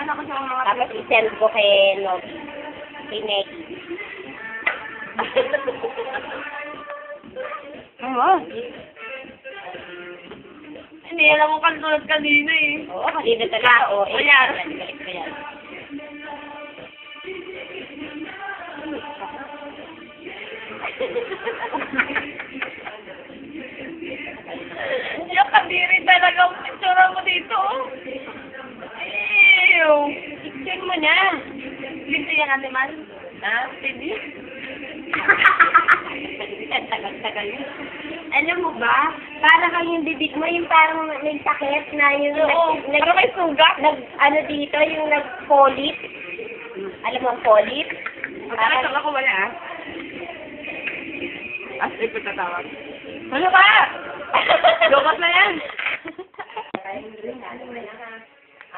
ko sa mga... Tapos isend ko kay Nob. Kay Neki. Ano? Hindi, alam mo kalulad kanina eh. Oo, kanina talaga. Oo, Ayan. Balik ko yan. Yung kadiri talaga ang picture mo dito. Ew. Picture mo na. Dito yan, Ate Man. Ha? Pwede? Tagal-tagal yun. Alam mo ba, parang kang yung bibig mo, yung parang may sakit na yung Oo, parang may sugat. ano dito, yung nag-polyp. Alam mo ang polyp? Bakit ako wala ah? As if tatawag. Ano ka? Lukas na yan.